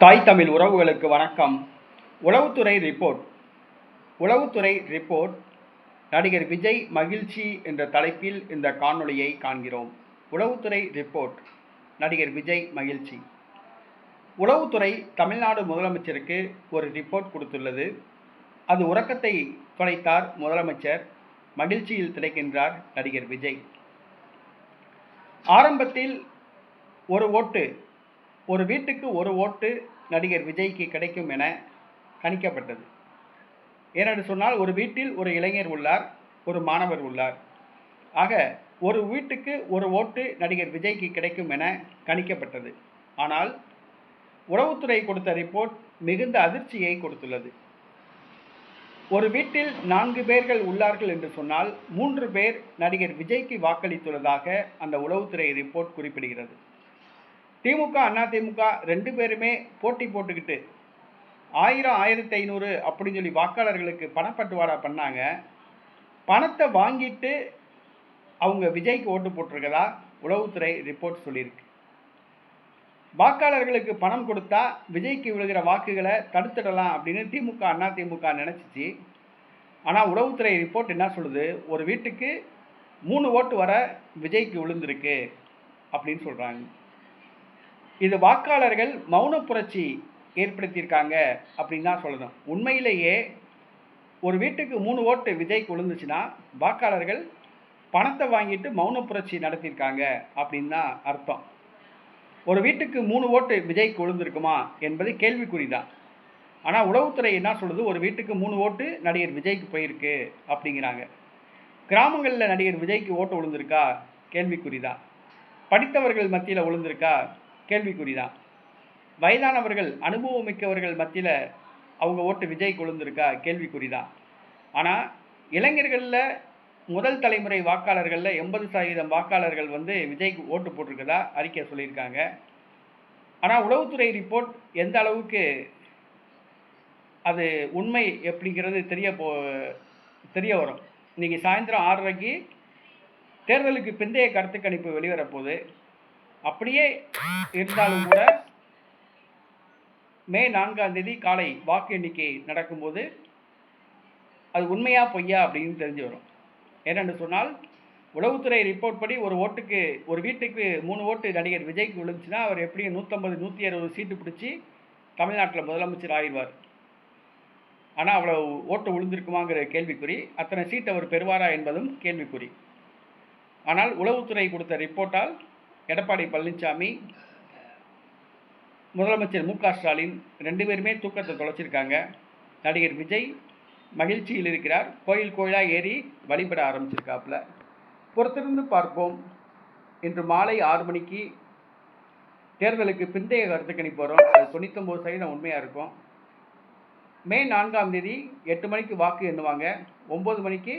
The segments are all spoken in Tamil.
தாய் தமிழ் உறவுகளுக்கு வணக்கம். உளவுத்துறை ரிப்போர்ட் நடிகர் விஜய் மகிழ்ச்சி என்ற தலைப்பில் இந்த காணொளியை காண்கிறோம். உளவுத்துறை ரிப்போர்ட் நடிகர் விஜய் மகிழ்ச்சி. உளவுத்துறை தமிழ்நாடு முதலமைச்சருக்கு ஒரு ரிப்போர்ட் கொடுத்துள்ளது. அது உறக்கத்தை தொலைத்தார் முதலமைச்சர். மகிழ்ச்சியில் திளைக்கின்றார் நடிகர் விஜய். ஆரம்பத்தில் ஒரு வீட்டுக்கு ஒரு ஓட்டு நடிகர் விஜய்க்கு கிடைக்கும் என கணிக்கப்பட்டது. ஏனென்று சொன்னால், ஒரு வீட்டில் ஒரு இளைஞர் உள்ளார், ஒரு மாணவர் உள்ளார். ஆக ஒரு வீட்டுக்கு ஒரு ஓட்டு நடிகர் விஜய்க்கு கிடைக்கும் என கணிக்கப்பட்டது. ஆனால் உளவுத்துறை கொடுத்த ரிப்போர்ட் மிகுந்த அதிர்ச்சியை கொடுத்துள்ளது. ஒரு வீட்டில் 4 பேர்கள் உள்ளார்கள் என்று சொன்னால் 3 பேர் நடிகர் விஜய்க்கு வாக்களித்துள்ளதாக அந்த உளவுத்துறை ரிப்போர்ட் குறிப்பிடுகிறது. திமுக, அதிமுக 2 பேருமே போட்டி போட்டுக்கிட்டு 1000, 1500 அப்படின்னு சொல்லி வாக்காளர்களுக்கு பணப்பட்டுவாடா பண்ணாங்க. பணத்தை வாங்கிட்டு அவங்க விஜய்க்கு ஓட்டு போட்டிருக்கதா உளவுத்துறை ரிப்போர்ட் சொல்லியிருக்கு. வாக்காளர்களுக்கு பணம் கொடுத்தா விஜய்க்கு விழுகிற வாக்குகளை தடுத்துடலாம் அப்படின்னு திமுக, அதிமுக நினச்சிச்சு. ஆனால் உளவுத்துறை ரிப்போர்ட் என்ன சொல்லுது? ஒரு வீட்டுக்கு 3 ஓட்டு வர விஜய்க்கு விழுந்திருக்கு அப்படின்னு சொல்கிறாங்க. இது வாக்காளர்கள் மௌன புரட்சி ஏற்படுத்தியிருக்காங்க அப்படின்னு தான் சொல்லணும். உண்மையிலேயே ஒரு வீட்டுக்கு 3 ஓட்டு விஜய்க்கு விழுந்துச்சுன்னா வாக்காளர்கள் பணத்தை வாங்கிட்டு மௌன புரட்சி நடத்தியிருக்காங்க அப்படின்னு தான் அர்த்தம். ஒரு வீட்டுக்கு 3 ஓட்டு விஜய்க்கு விழுந்திருக்குமா என்பது கேள்விக்குறி தான். ஆனால் உளவுத்துறை என்ன சொல்லுது? ஒரு வீட்டுக்கு 3 ஓட்டு நடிகர் விஜய்க்கு போயிருக்கு அப்படிங்கிறாங்க. கிராமங்களில் நடிகர் விஜய்க்கு ஓட்டு விழுந்திருக்கா? கேள்விக்குறி தான். படித்தவர்கள் மத்தியில் விழுந்திருக்கா? கேள்விக்குறி தான். வயதானவர்கள், அனுபவமிக்கவர்கள் மத்தியில் அவங்க ஓட்டு விஜய்க்கு விழுந்திருக்கா? கேள்விக்குறி தான். ஆனால் இளைஞர்களில் முதல் தலைமுறை வாக்காளர்களில் 80% வாக்காளர்கள் விஜய்க்கு ஓட்டு போட்டிருக்கதா அறிக்கை சொல்லியிருக்காங்க. ஆனால் உளவுத்துறை ரிப்போர்ட் எந்த அளவுக்கு அது உண்மை எப்படிங்கிறது தெரிய வரும். இன்றைக்கி சாயந்தரம் 6:30க்கு தேர்தலுக்கு பிந்தைய கருத்து கணிப்பு வெளிவரப்போகுது. அப்படியே இருந்தாலும் கூட மே 4ஆம் தேதி காலை வாக்கு எண்ணிக்கை நடக்கும்போது அது உண்மையா பொய்யா அப்படின்னு தெரிஞ்சு வரும். ஏனென்று சொன்னால், உளவுத்துறை ரிப்போர்ட் படி ஒரு வீட்டுக்கு 3 ஓட்டு நடிகர் விஜய்க்கு விழுந்துச்சுன்னா அவர் எப்படியும் 150, 160 சீட்டு பிடிச்சி தமிழ்நாட்டில் முதலமைச்சர் ஆயிடுவார். ஆனால் அவ்வளோ ஓட்டு விழுந்திருக்குமாங்கிற கேள்விக்குறி. அத்தனை சீட் அவர் பெறுவாரா என்பதும் கேள்விக்குறி. ஆனால் உளவுத்துறை கொடுத்த ரிப்போர்ட்டால் எடப்பாடி பழனிசாமி, முதலமைச்சர் மு.க. ஸ்டாலின் 2 பேருமே தூக்கத்தை தொலைச்சிருக்காங்க. நடிகர் விஜய் மகிழ்ச்சியில் இருக்கிறார். கோயிலாக ஏறி வழிபட ஆரம்பிச்சிருக்காப்புல. பொறுத்திருந்து பார்ப்போம். இன்று மாலை 6 மணிக்கு தேர்தலுக்கு பிந்தைய கருத்து கணிப்பு வரும். அது 99% உண்மையாக இருக்கும். மே 4ஆம் தேதி 8 மணிக்கு வாக்கு எண்ணுவாங்க. 9 மணிக்கு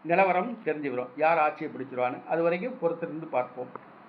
நிலவரம் தெரிஞ்சு வரும், யார் ஆட்சியை பிடிச்சிருவான்னு. அது வரைக்கும் பொறுத்திருந்து பார்ப்போம்.